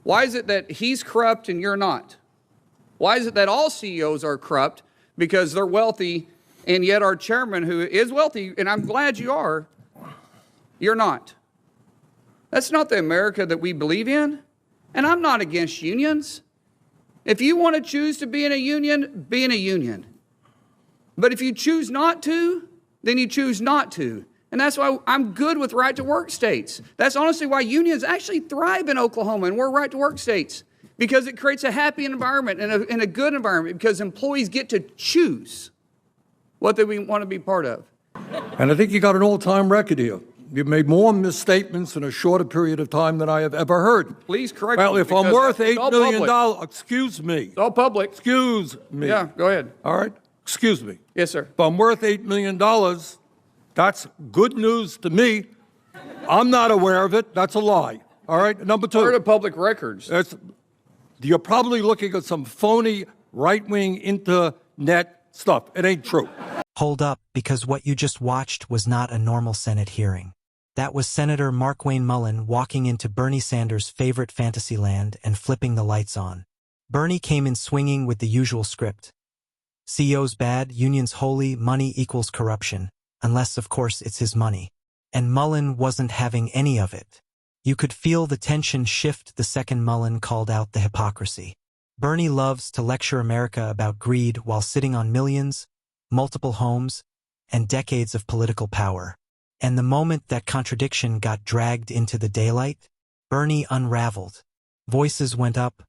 Why is it that he's corrupt and you're not? Why is it that all CEOs are corrupt because they're wealthy, and yet our chairman, who is wealthy, and I'm glad you are, you're not? That's not the America that we believe in. And I'm not against unions. If you want to choose to be in a union, be in a union. But if you choose not to, then you choose not to. And that's why I'm good with right-to-work states. That's honestly why unions actually thrive in Oklahoma, and we're right-to-work states, because it creates a happy environment and a good environment, because employees get to choose what they want to be part of. And I think you got an all-time record here. You've made more misstatements in a shorter period of time than I have ever heard. Please correct me. Well, if I'm worth $8 million, excuse me. It's all public. Excuse me. Yeah, go ahead. All right? Excuse me. Yes, sir. If I'm worth $8 million, that's good news to me. I'm not aware of it. That's a lie. All right? Number two. Part of public records. You're probably looking at some phony right-wing internet stuff. It ain't true. Hold up, because what you just watched was not a normal Senate hearing. That was Senator Markwayne Mullin walking into Bernie Sanders' favorite fantasy land and flipping the lights on. Bernie came in swinging with the usual script. CEOs bad, unions holy, money equals corruption. Unless, of course, it's his money. And Mullin wasn't having any of it. You could feel the tension shift the second Mullin called out the hypocrisy. Bernie loves to lecture America about greed while sitting on millions, multiple homes, and decades of political power. And the moment that contradiction got dragged into the daylight, Bernie unraveled. Voices went up,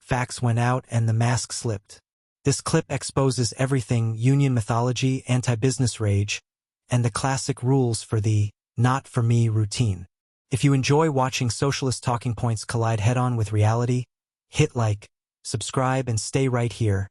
facts went out, and the mask slipped. This clip exposes everything: union mythology, anti-business rage, and the classic rules for the not for me routine. If you enjoy watching socialist talking points collide head-on with reality, hit like, subscribe, and stay right here.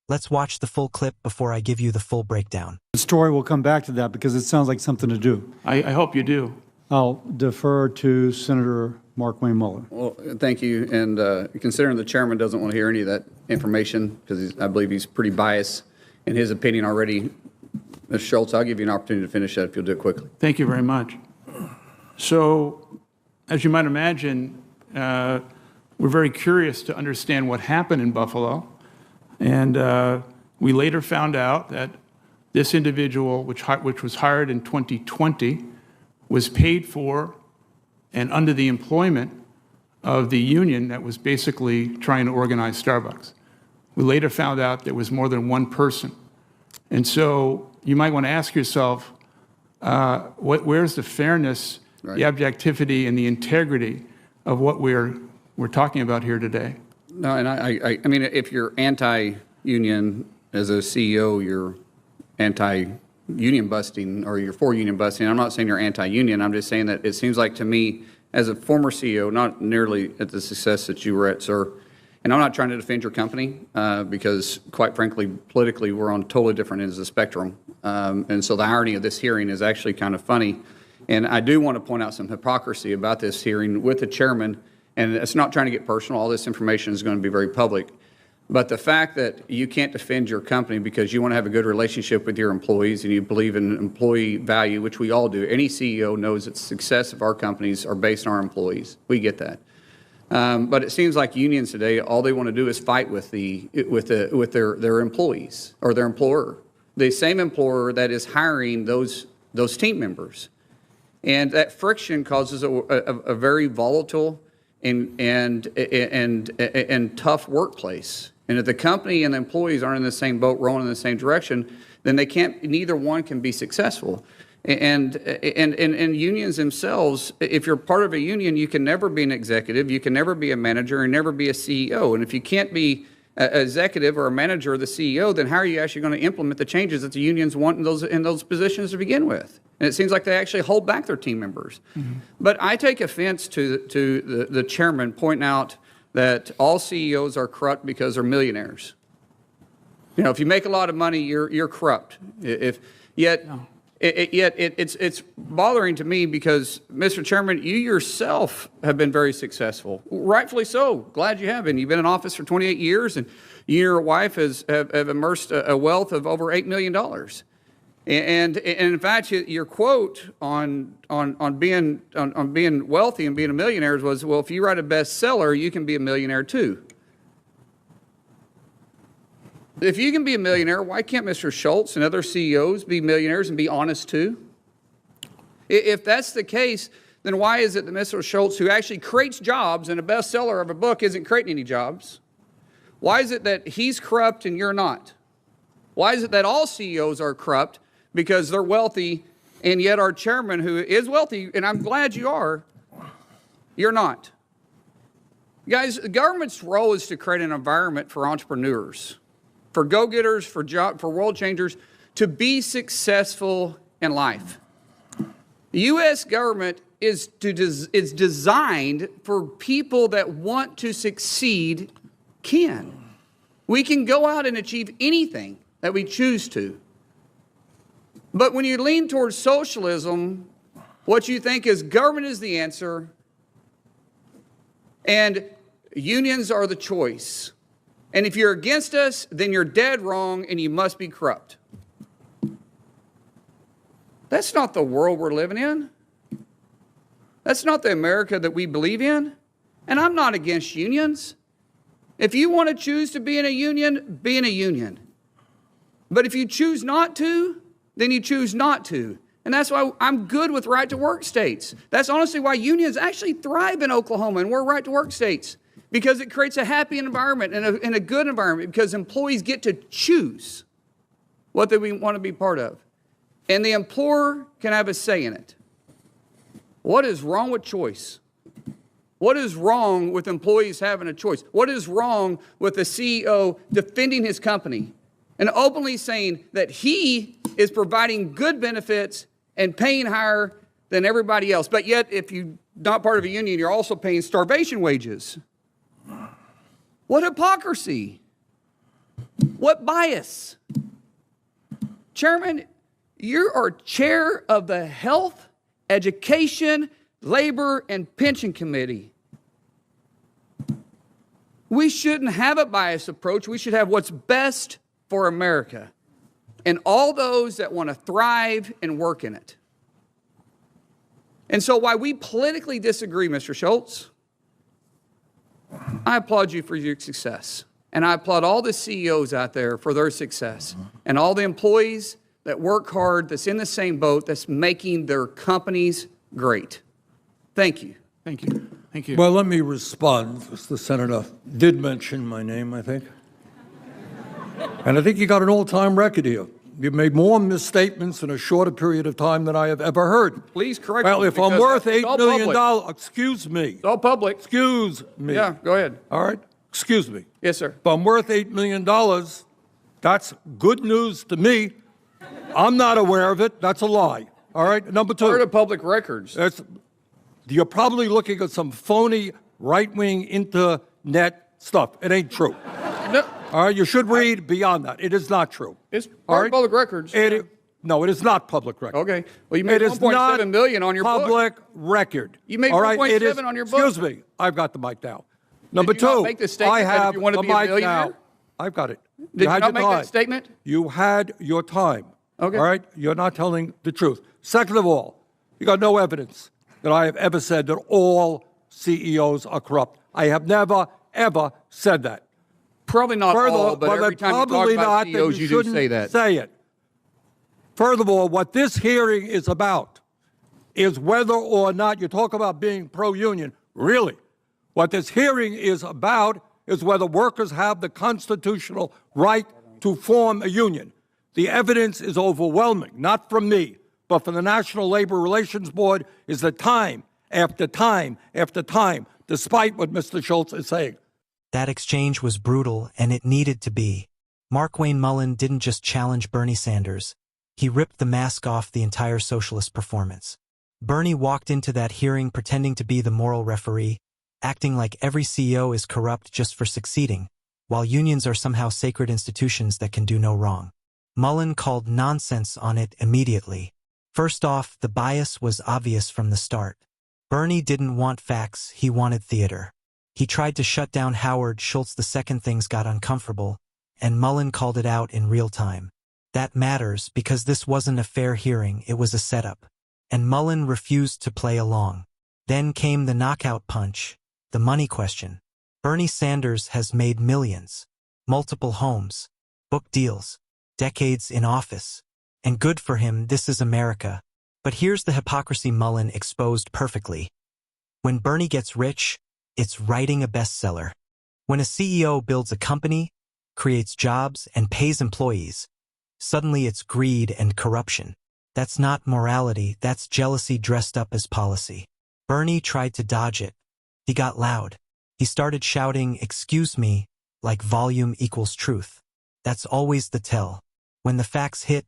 Let's watch the full clip before I give you the full breakdown. The story will come back to that because it sounds like something to do. I hope you do. I'll defer to Senator Markwayne Mullin. Well, thank you. And considering the chairman doesn't want to hear any of that information, because I believe he's pretty biased in his opinion already, Mr. Schultz, I'll give you an opportunity to finish that if you'll do it quickly. Thank you very much. So, as you might imagine, we're very curious to understand what happened in Buffalo. And we later found out that this individual, which was hired in 2020, was paid for and under the employment of the union that was basically trying to organize Starbucks. We later found out there was more than one person. And so you might want to ask yourself, where's the fairness, right, the objectivity, and the integrity of what we're talking about here today? No, and I mean, if you're anti-union as a CEO, you're anti-union busting, or you're for union busting. I'm not saying you're anti-union. I'm just saying that it seems like to me, as a former CEO, not nearly at the success that you were at, sir, and I'm not trying to defend your company because, quite frankly, politically, we're on totally different ends of the spectrum. And so the irony of this hearing is actually kind of funny. And I do want to point out some hypocrisy about this hearing with the chairman. And it's not trying to get personal. All this information is going to be very public. But the fact that you can't defend your company because you want to have a good relationship with your employees and you believe in employee value, which we all do. Any CEO knows that the success of our companies are based on our employees. We get that. But it seems like unions today, all they want to do is fight with their employees or their employer, the same employer that is hiring those team members. And that friction causes a very volatile and tough workplace. And if the company and the employees aren't in the same boat, rowing in the same direction, then neither one can be successful. And unions themselves, if you're part of a union, you can never be an executive, you can never be a manager, and never be a CEO. And if you can't be an executive or a manager or the CEO, then how are you actually going to implement the changes that the unions want in those positions to begin with? And it seems like they actually hold back their team members. Mm-hmm. But I take offense to the chairman pointing out that all CEOs are corrupt because they're millionaires. You know, if you make a lot of money, you're corrupt. Yet it's bothering to me because, Mr. Chairman, you yourself have been very successful. Rightfully so. Glad you have been. You've been in office for 28 years, and you and your wife have immersed a wealth of over $8 million. And in fact, your quote on being wealthy and being a millionaire was, well, if you write a bestseller, you can be a millionaire too. If you can be a millionaire, why can't Mr. Schultz and other CEOs be millionaires and be honest too? If that's the case, then why is it that Mr. Schultz, who actually creates jobs and a bestseller of a book isn't creating any jobs? Why is it that he's corrupt and you're not? Why is it that all CEOs are corrupt because they're wealthy, and yet our chairman, who is wealthy, and I'm glad you are, you're not? Guys, the government's role is to create an environment for entrepreneurs, for go-getters, for world changers, to be successful in life. The U.S. government is designed for people that want to succeed can. We can go out and achieve anything that we choose to. But when you lean towards socialism, what you think is government is the answer and unions are the choice. And if you're against us, then you're dead wrong and you must be corrupt. That's not the world we're living in. That's not the America that we believe in. And I'm not against unions. If you want to choose to be in a union, be in a union. But if you choose not to, then you choose not to. And that's why I'm good with right-to-work states. That's honestly why unions actually thrive in Oklahoma, and we're right-to-work states, because it creates a happy environment and a good environment, because employees get to choose what they want to be part of. And the employer can have a say in it. What is wrong with choice? What is wrong with employees having a choice? What is wrong with the CEO defending his company and openly saying that he is providing good benefits and paying higher than everybody else? But yet, if you're not part of a union, you're also paying starvation wages. What hypocrisy? What bias? Chairman, you are chair of the Health, Education, Labor, and Pension Committee. We shouldn't have a biased approach. We should have what's best for America and all those that want to thrive and work in it. And so while we politically disagree, Mr. Schultz, I applaud you for your success. And I applaud all the CEOs out there for their success and all the employees that work hard, that's in the same boat, that's making their companies great. Thank you. Thank you. Thank you. Well, let me respond, because the senator did mention my name, I think. And I think you got an all-time record here. You've made more misstatements in a shorter period of time than I have ever heard. Please correct Well, me, if I'm because worth it's $8 all million, public. excuse me. It's all public. Excuse me. Yeah, go ahead. All right? Excuse me. Yes, sir. If I'm worth $8 million, that's good news to me. I'm not aware of it. That's a lie. All right? Number two. Part of public records. You're probably looking at some phony right-wing internet stuff. It ain't true. No, All right? You should read beyond that. It is not true. it's All part right? of public records. No, it is not public record. Okay. Well, you made It is not $1.7 million on your book. public record. You made All right? 1.7 It is- on your book. Excuse me. I've got the mic now. Number you not two, make the statement I that if have you want to the be a mic millionaire? now. I've got it. Did you had not your make time. that statement? You had your time. Okay. All right? You're not telling the truth. Second of all, you got no evidence that I have ever said that all CEOs are corrupt. I have never, ever said that. Probably not all, but every time you talk probably about not, CEOs, that you do shouldn't say that. Say it. Furthermore, what this hearing is about is whether or not you talk about being pro-union. Really, what this hearing is about is whether workers have the constitutional right to form a union. The evidence is overwhelming, not from me, but from the National Labor Relations Board, is that time after time after time, despite what Mr. Schultz is saying. That exchange was brutal, and it needed to be. Markwayne Mullin didn't just challenge Bernie Sanders. He ripped the mask off the entire socialist performance. Bernie walked into that hearing pretending to be the moral referee, acting like every CEO is corrupt just for succeeding, while unions are somehow sacred institutions that can do no wrong. Mullin called nonsense on it immediately. First off, the bias was obvious from the start. Bernie didn't want facts, he wanted theater. He tried to shut down Howard Schultz the second things got uncomfortable, and Mullin called it out in real time. That matters because this wasn't a fair hearing, it was a setup. And Mullin refused to play along. Then came the knockout punch, the money question. Bernie Sanders has made millions, multiple homes, book deals, decades in office. And good for him, this is America. But here's the hypocrisy Mullin exposed perfectly. When Bernie gets rich, it's writing a bestseller. When a CEO builds a company, creates jobs, and pays employees, suddenly it's greed and corruption. That's not morality, that's jealousy dressed up as policy. Bernie tried to dodge it. He got loud. He started shouting, "Excuse me," like volume equals truth. That's always the tell. When the facts hit,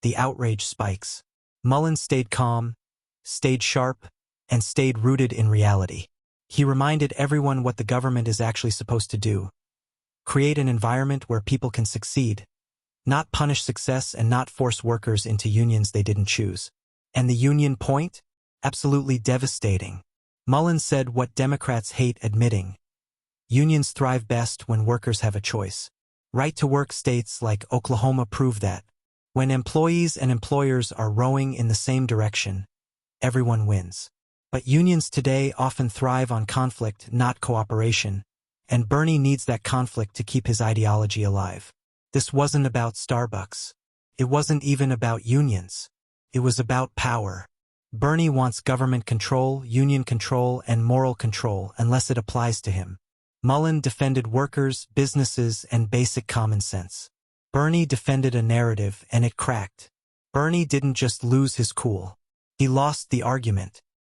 the outrage spikes. Mullin stayed calm, stayed sharp, and stayed rooted in reality. He reminded everyone what the government is actually supposed to do. Create an environment where people can succeed. Not punish success and not force workers into unions they didn't choose. And the union point? Absolutely devastating. Mullin said what Democrats hate admitting. Unions thrive best when workers have a choice. Right-to-work states like Oklahoma prove that. When employees and employers are rowing in the same direction, everyone wins. But unions today often thrive on conflict, not cooperation, and Bernie needs that conflict to keep his ideology alive. This wasn't about Starbucks. It wasn't even about unions. It was about power. Bernie wants government control, union control, and moral control unless it applies to him. Mullin defended workers, businesses, and basic common sense. Bernie defended a narrative, and it cracked. Bernie didn't just lose his cool. He lost the argument.